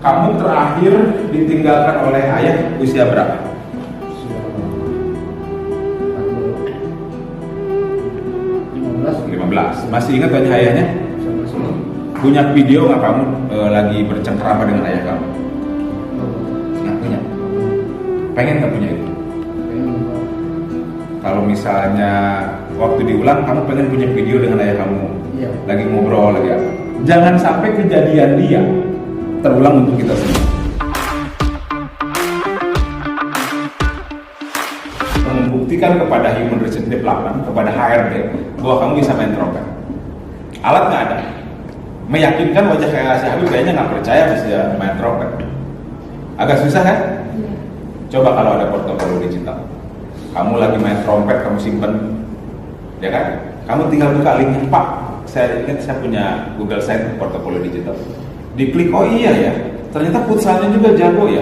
Kamu terakhir ditinggalkan oleh ayah usia berapa? 15. Masih ingat wajah ayahnya? Punya video nggak kamu lagi bercengkerama dengan ayah kamu? Nggak punya. Pengen nggak punya itu? Kalau misalnya waktu diulang, kamu pengen punya video dengan ayah kamu, lagi ngobrol lagi apa? Jangan sampai kejadian dia terulang untuk kita semua. Membuktikan kepada Human Resource Development, kepada HRD, bahwa kamu bisa main trompet. Alat nggak ada. Meyakinkan wajah kayak si Habib kayaknya nggak percaya bisa main trompet. Agak susah kan? Coba kalau ada portofolio digital. Kamu lagi main trompet, kamu simpen, ya kan? Kamu tinggal buka linknya, Pak. Saya ingat saya punya Google Site portofolio digital. Diklik, oh iya ya, ternyata futsalnya juga jago ya.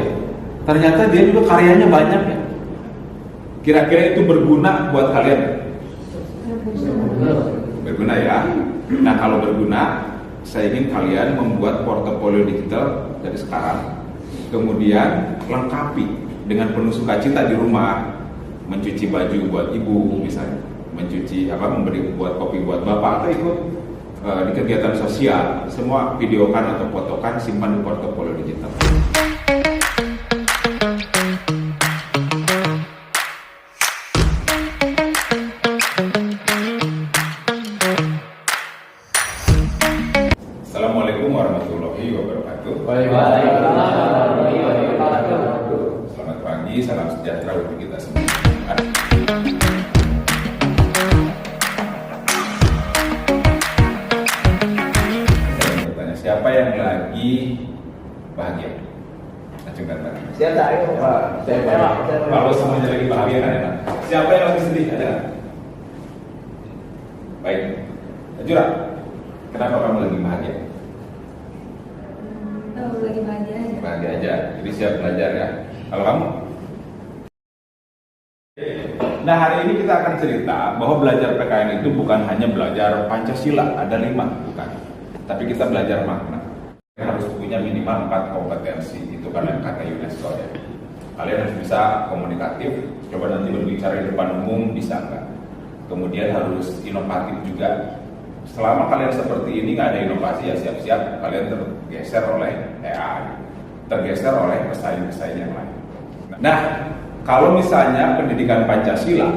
Ternyata dia juga karyanya banyak ya. Kira-kira itu berguna buat kalian? Berguna ya. Nah kalau berguna, saya ingin kalian membuat portofolio digital dari sekarang. Kemudian lengkapi dengan penuh sukacita di rumah, mencuci baju buat ibu misalnya, memberi buat kopi buat bapak, atau ikut di kegiatan sosial, semua videokan atau fotokan, simpan di portofolio digital. Assalamualaikum warahmatullahi wabarakatuh. Waalaikumsalam warahmatullahi wabarakatuh. Selamat pagi, salam sejahtera untuk kita semua. Siapa yang lagi bahagia? Acungkan tangan. Siapa ayo Pak? Kalau semuanya lagi bahagia kan enak. Siapa yang lagi sedih? Ada nggak? Baik. Jura, kenapa kamu lagi bahagia? Lagi bahagia aja. Bahagia aja. Jadi siap belajar ya. Kalau kamu? Nah hari ini kita akan cerita bahwa belajar PKN itu bukan hanya belajar Pancasila, ada 5, bukan. Tapi kita belajar makna. Harus punya minimal 4 kompetensi, itu karena kata UNESCO ya. Kalian harus bisa komunikatif, coba nanti berbicara di depan umum, bisa nggak? Kemudian harus inovatif juga. Selama kalian seperti ini nggak ada inovasi ya siap-siap kalian tergeser oleh AI, tergeser oleh pesaing-pesaing yang lain. Nah, kalau misalnya pendidikan Pancasila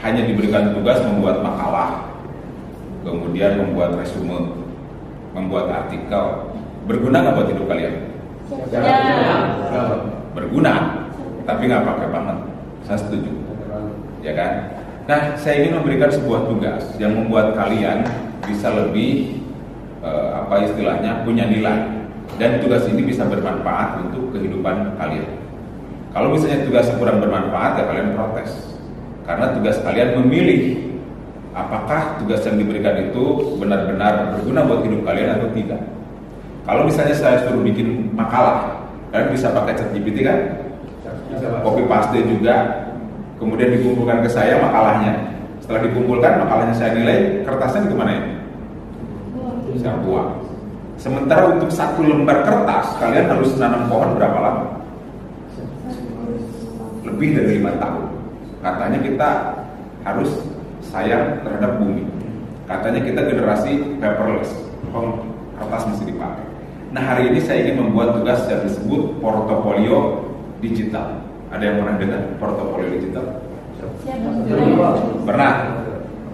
hanya diberikan tugas membuat makalah, kemudian membuat resume, membuat artikel, berguna nggak buat hidup kalian? Berguna, tapi nggak pakai banget. Saya setuju, ya kan? Nah, saya ingin memberikan sebuah tugas yang membuat kalian bisa lebih punya nilai, dan tugas ini bisa bermanfaat untuk kehidupan kalian. Kalau misalnya tugas kurang bermanfaat, ya kalian protes, karena tugas kalian memilih apakah tugas yang diberikan itu benar-benar berguna buat hidup kalian atau tidak. Kalau misalnya saya suruh bikin makalah, kalian bisa pakai ChatGPT kan? Copy paste juga, kemudian dikumpulkan ke saya makalahnya. Setelah dikumpulkan, makalahnya saya nilai, kertasnya itu mana ya? Saya buang. Sementara untuk 1 lembar kertas, kalian harus nanam pohon berapa lama? Lebih dari 5 tahun. Katanya kita harus sayang terhadap bumi. Katanya kita generasi paperless, kertas mesti dipakai. Nah hari ini saya ingin membuat tugas yang disebut portofolio digital. Ada yang pernah dengar portofolio digital? Pernah?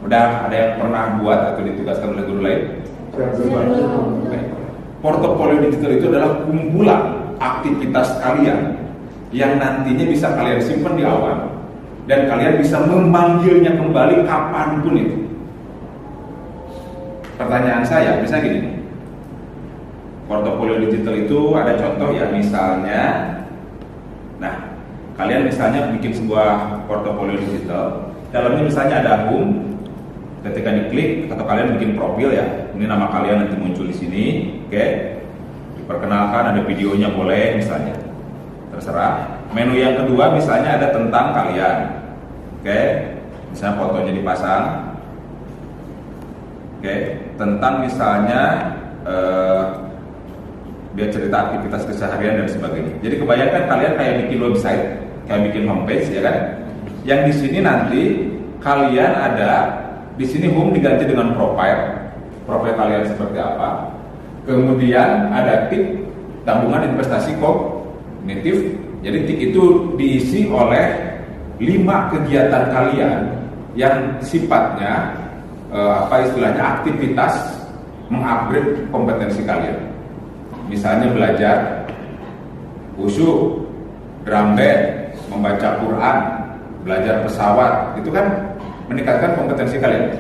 Udah ada yang pernah buat atau ditugaskan oleh guru lain? Portofolio digital itu adalah kumpulan aktivitas kalian yang nantinya bisa kalian simpan di awal, dan kalian bisa memanggilnya kembali kapanpun itu. Pertanyaan saya, misalnya gini, portofolio digital itu ada contoh ya, misalnya, nah, kalian misalnya bikin sebuah portofolio digital, dalamnya misalnya ada akun, ketika diklik atau kalian bikin profil ya, ini nama kalian nanti muncul di sini, oke? Diperkenalkan, ada videonya boleh misalnya, terserah. Menu yang kedua misalnya ada tentang kalian, oke? Misalnya fotonya dipasang, oke? Tentang misalnya Dia cerita aktivitas keseharian dan sebagainya. Jadi kebayangkan kalian kayak bikin website, kayak bikin homepage, ya kan? Yang di sini nanti kalian ada di sini home diganti dengan profile kalian seperti apa. Kemudian ada tip tabungan investasi kognitif. Jadi tip itu diisi oleh 5 kegiatan kalian yang sifatnya istilahnya aktivitas mengupgrade kompetensi kalian. Misalnya belajar wushu, drum band, membaca Quran, belajar pesawat, itu kan meningkatkan kompetensi kalian.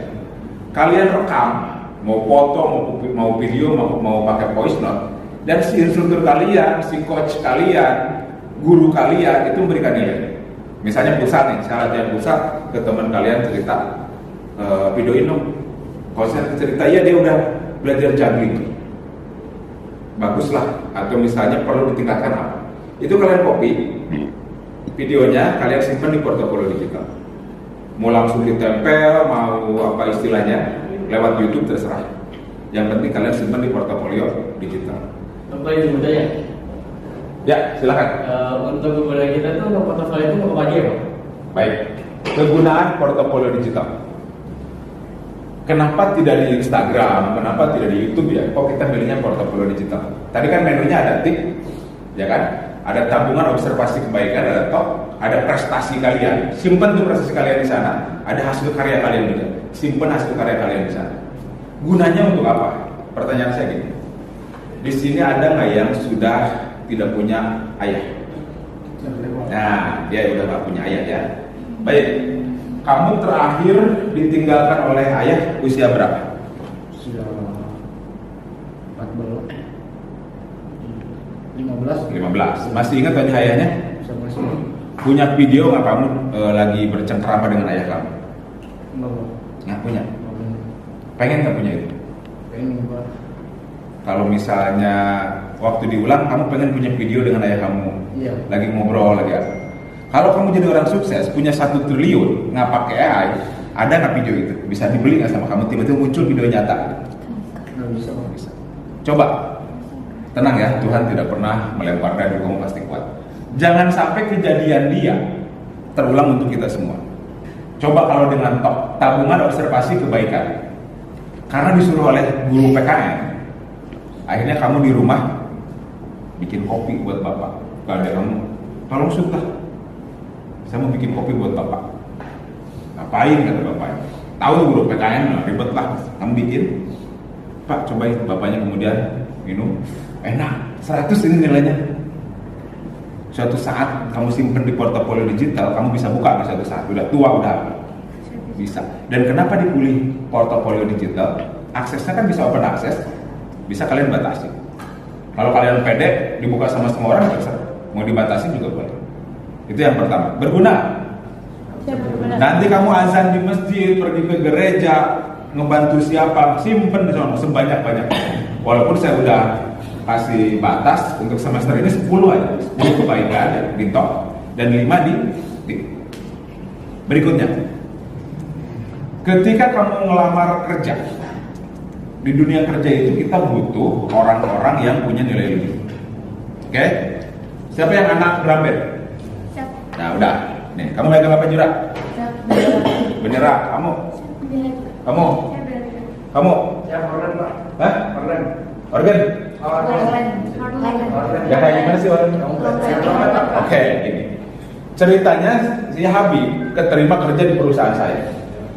Kalian rekam, mau foto, mau video, mau pakai voice note, dan si instruktur kalian, si coach kalian, guru kalian itu memberikan nilai. Misalnya pusat nih, saya latihan pusat ke teman kalian cerita, videoin dong. Kalau saya cerita, iya dia udah belajar juggling, baguslah. Atau misalnya perlu ditingkatkan apa, itu kalian copy videonya, kalian simpan di portofolio digital. Mau langsung ditempel, mau apa istilahnya, lewat YouTube terserah. Yang penting kalian simpan di portofolio digital. Apa itu budaya? Ya, silakan. Untuk budaya kita tuh portofolio itu apa aja, Pak? Baik, kegunaan portofolio digital. Kenapa tidak di Instagram? Kenapa tidak di YouTube ya? Kok kita pilihnya portofolio digital? Tadi kan menunya ada tip, ya kan? Ada tabungan observasi kebaikan, ada top, ada prestasi kalian. Simpan tuh prestasi kalian di sana. Ada hasil karya kalian juga. Simpan hasil karya kalian di sana. Gunanya untuk apa? Pertanyaan saya gini. Di sini ada nggak yang sudah tidak punya ayah? Nah, dia udah nggak punya ayah ya. Baik. Kamu terakhir ditinggalkan oleh ayah usia berapa? Usia 15. 15. Masih ingat wajah ayahnya? Masih. Punya video nggak kamu lagi bercengkrama dengan ayah kamu? Enggak. Nggak punya. Pengen nggak punya itu? Pengen, Pak. Kalau misalnya waktu diulang kamu pengen punya video dengan ayah kamu, Iya. lagi ngobrol lagi apa? Kalau kamu jadi orang sukses, punya 1 triliun, nggak pakai AI, ada nggak video itu? Bisa dibeli nggak sama kamu? Tiba-tiba muncul video nyata? Nggak bisa, Pak. Bisa. Coba, tenang ya, Tuhan tidak pernah melempar dadu, kamu pasti kuat. Jangan sampai kejadian dia terulang untuk kita semua. Coba kalau dengan top, tabungan observasi kebaikan. Karena disuruh oleh guru PKN, akhirnya kamu di rumah bikin kopi buat bapak. Kalau ada kamu, tolong suka. Saya mau bikin kopi buat bapak. Ngapain kata bapaknya? Tahu guru PKN ribet lah. Kamu bikin, Pak cobain. Bapaknya kemudian minum, enak. 100 ini nilainya. Suatu saat kamu simpen di portofolio digital, kamu bisa buka suatu saat. Udah tua udah bisa. Dan kenapa dipilih portofolio digital? Aksesnya kan bisa open access, bisa kalian batasi. Kalau kalian pede dibuka sama semua orang, bisa. Mau dibatasi juga boleh. Itu yang pertama, berguna. Nanti kamu azan di masjid, pergi ke gereja, ngebantu siapa, simpen di sana sebanyak-banyak. Walaupun saya udah kasih batas untuk semester ini 10 aja, 10 kebaikan ya, di top, dan 5 di tip. Berikutnya, ketika kamu ngelamar kerja, di dunia kerja itu kita butuh orang-orang yang punya nilai lebih. Oke? Siapa yang anak drum band? Nah udah, nih kamu megang apa Jura? Bendera. Kamu? Ya, organ, Pak. Hah? Organ. Organ? Ya kayak gimana sih organ? Organ. Oke, gini. Ceritanya si Habib keterima kerja di perusahaan saya,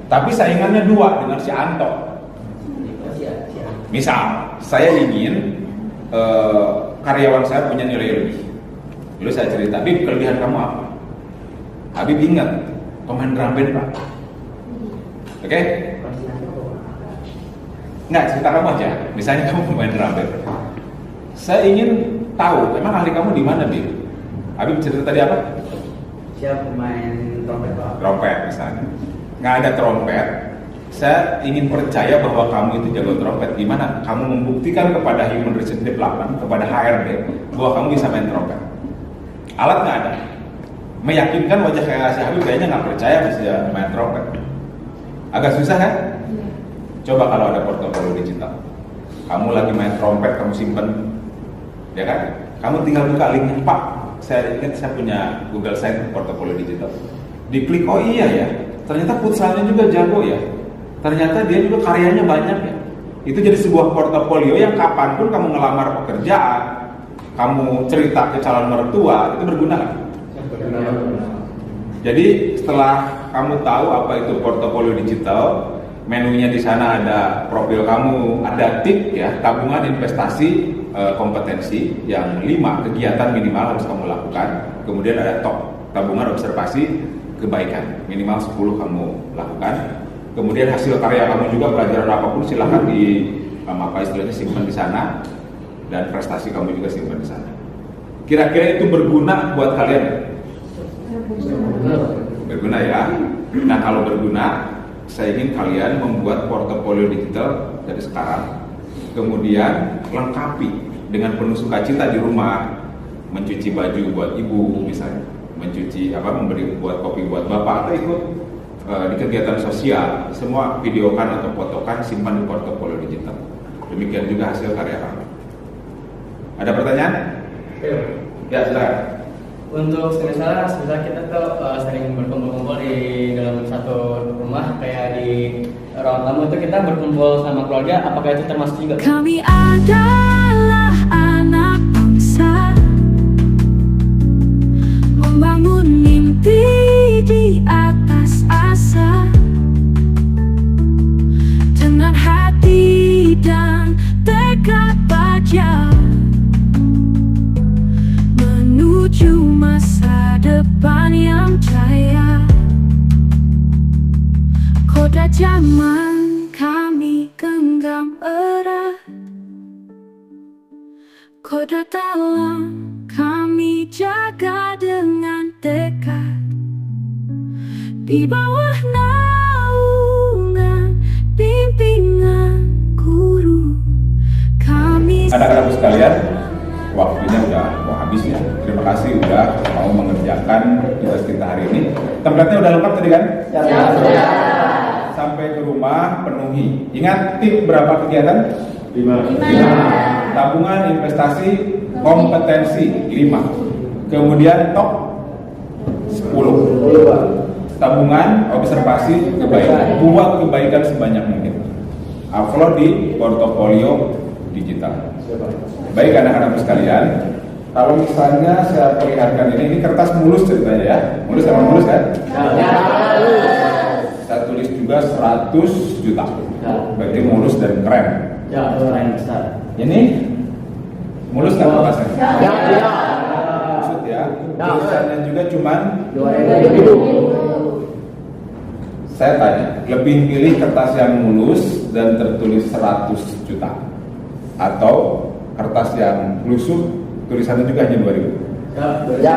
tapi saingannya 2 dengan si Anto. Misal, saya ingin karyawan saya punya nilai lebih. Lalu saya cerita, Habib kelebihan kamu apa? Habib ingat, pemain drum band Pak. Oke? Nggak, cerita kamu aja. Misalnya kamu pemain drum band. Saya ingin tahu, emang ahli kamu di mana, Bib? Habib cerita tadi apa? Siap pemain trompet, Pak. Trompet misalnya. Nggak ada trompet. Saya ingin percaya bahwa kamu itu jago trompet. Gimana? Kamu membuktikan kepada Human Resource Development, kepada HRD, bahwa kamu bisa main trompet. Alat nggak ada. Meyakinkan wajah kayak si Habib kayaknya nggak percaya bisa main trompet. Agak susah kan? Coba kalau ada portofolio digital. Kamu lagi main trompet, kamu simpen ya kan? Kamu tinggal buka linknya, Pak. Saya ingat saya punya Google Site portofolio digital. Diklik, oh iya ya, ternyata futsalnya juga jago ya. Ternyata dia juga karyanya banyak ya. Itu jadi sebuah portofolio yang kapanpun kamu ngelamar pekerjaan, kamu cerita ke calon mertua, itu berguna kan? Jadi setelah kamu tahu apa itu portofolio digital, menunya di sana ada profil kamu, ada tip ya, tabungan, investasi, kompetensi yang 5 kegiatan minimal harus kamu lakukan. Kemudian ada top, tabungan, observasi, kebaikan minimal 10 kamu lakukan. Kemudian hasil karya kamu juga, pelajaran apapun silahkan di apa istilahnya simpan di sana, dan prestasi kamu juga simpan di sana. Kira-kira itu berguna buat kalian? Berguna ya. Nah kalau berguna, saya ingin kalian membuat portofolio digital dari sekarang. Kemudian lengkapi dengan penuh sukacita di rumah, mencuci baju buat ibu misalnya, memberi buat kopi buat bapak, atau ikut di kegiatan sosial, semua videokan atau fotokan, simpan di portofolio digital. Demikian juga hasil karya kamu. Ada pertanyaan? Ya silakan. Untuk misalnya kita tuh sering berkumpul-kumpul di dalam satu rumah, kayak di ruang tamu itu kita berkumpul sama keluarga, apakah itu termasuk juga? Kami adalah anak bangsa, membangun mimpi di atas asa, dengan hati dan tekad baja, menuju masa depan yang jaya. Koda zaman kami genggam erat, koda dalam kami jaga dengan tekad. Di bawah naungan bimbingan guru kami. Anak-anak sekalian, waktunya udah mau habis ya. Terima kasih udah mau mengerjakan tugas kita hari ini. Templatenya udah lengkap tadi kan? Ya. Sampai ke rumah penuhi. Ingat tip berapa kegiatan? 5. Tabungan, investasi, kompetensi 5. Kemudian top 10. Tabungan, observasi, kebaikan. Buat kebaikan sebanyak mungkin. Upload di portofolio digital. Baik anak-anak sekalian, kalau misalnya saya perlihatkan ini kertas mulus ceritanya ya. Mulus sama mulus kan? Saya tulis juga 100 juta. Berarti mulus dan keren. Ya, keren besar. Ini mulus kan kertasnya? Ya. Maksud ya. Tulisannya juga cuman 2.000. saya tanya, lebih pilih kertas yang mulus dan tertulis 100 juta atau kertas yang lusuh tulisannya juga hanya 2.000? Ya.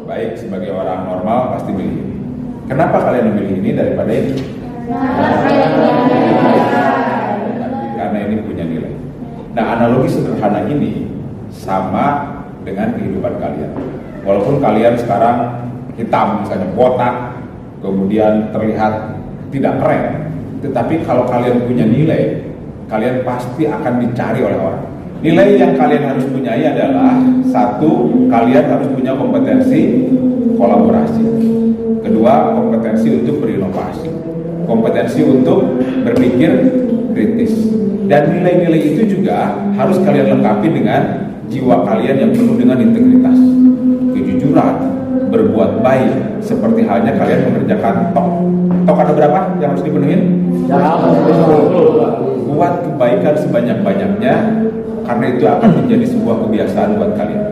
Baik, sebagai orang normal pasti pilih ini. Kenapa kalian memilih ini daripada ini? Karena ini punya nilai. Nah, analogi sederhana ini sama dengan kehidupan kalian. Walaupun kalian sekarang hitam, misalnya botak, kemudian terlihat tidak keren, tetapi kalau kalian punya nilai, kalian pasti akan dicari oleh orang. Nilai yang kalian harus punyai adalah 1, kalian harus punya kompetensi kolaborasi. Kedua, kompetensi untuk berinovasi. Kompetensi untuk berpikir kritis. Dan nilai-nilai itu juga harus kalian lengkapi dengan jiwa kalian yang penuh dengan integritas, kejujuran, berbuat baik, seperti halnya kalian mengerjakan tok. Tok ada berapa yang harus dipenuhin? Buat kebaikan sebanyak-banyaknya, karena itu akan menjadi sebuah kebiasaan buat kalian.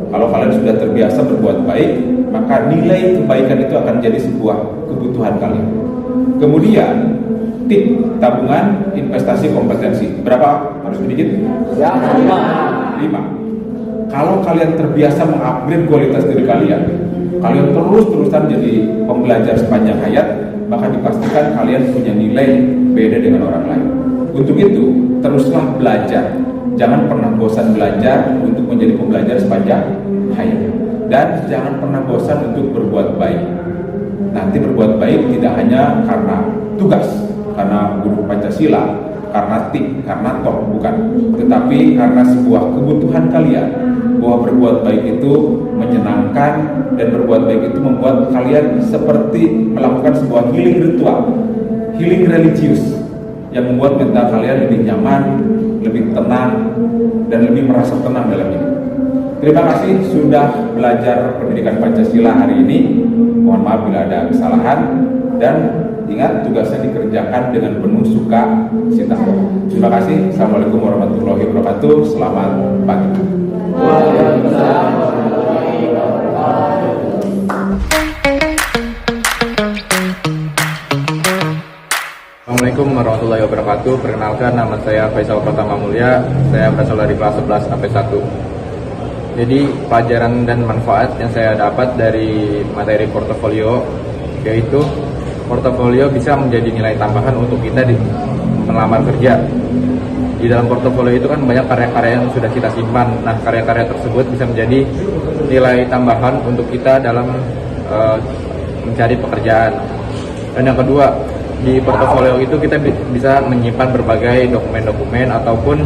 Kalau kalian sudah terbiasa berbuat baik, maka nilai kebaikan itu akan menjadi sebuah kebutuhan kalian. Kemudian tip tabungan, investasi, kompetensi. Berapa harus sedikit? 5. Kalau kalian terbiasa mengupgrade kualitas diri kalian terus-terusan jadi pembelajar sepanjang hayat, maka dipastikan kalian punya nilai beda dengan orang lain. Untuk itu, teruslah belajar. Jangan pernah bosan belajar untuk menjadi pembelajar sepanjang hayat. Dan jangan pernah bosan untuk berbuat baik. Nanti berbuat baik tidak hanya karena tugas, karena guru Pancasila, karena tik, karena top, bukan. Tetapi karena sebuah kebutuhan kalian bahwa berbuat baik itu menyenangkan dan berbuat baik itu membuat kalian seperti melakukan sebuah healing ritual, healing religius yang membuat mental kalian lebih nyaman, lebih tenang, dan lebih merasa tenang dalam hidup. Terima kasih sudah belajar pendidikan Pancasila hari ini. Mohon maaf bila ada kesalahan, dan ingat tugasnya dikerjakan dengan penuh suka cita. Terima kasih. Assalamualaikum warahmatullahi wabarakatuh. Selamat pagi. Waalaikumsalam warahmatullahi wabarakatuh. Assalamualaikum warahmatullahi wabarakatuh. Perkenalkan, nama saya Faisal Pratama Mulya. Saya berasal dari kelas 11 AP1. Jadi pelajaran dan manfaat yang saya dapat dari materi portofolio, yaitu portofolio bisa menjadi nilai tambahan untuk kita di melamar kerja. Di dalam portofolio itu kan banyak karya-karya yang sudah kita simpan. Nah, karya-karya tersebut bisa menjadi nilai tambahan untuk kita dalam mencari pekerjaan. Dan yang kedua, di portofolio itu kita bisa menyimpan berbagai dokumen-dokumen ataupun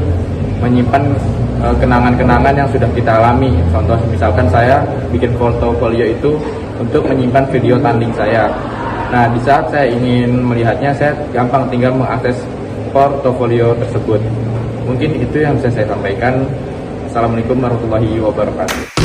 menyimpan kenangan-kenangan yang sudah kita alami. Contoh misalkan saya bikin portofolio itu untuk menyimpan video tanding saya. Nah, di saat saya ingin melihatnya, saya gampang tinggal mengakses portofolio tersebut. Mungkin itu yang bisa saya sampaikan. Assalamualaikum warahmatullahi wabarakatuh.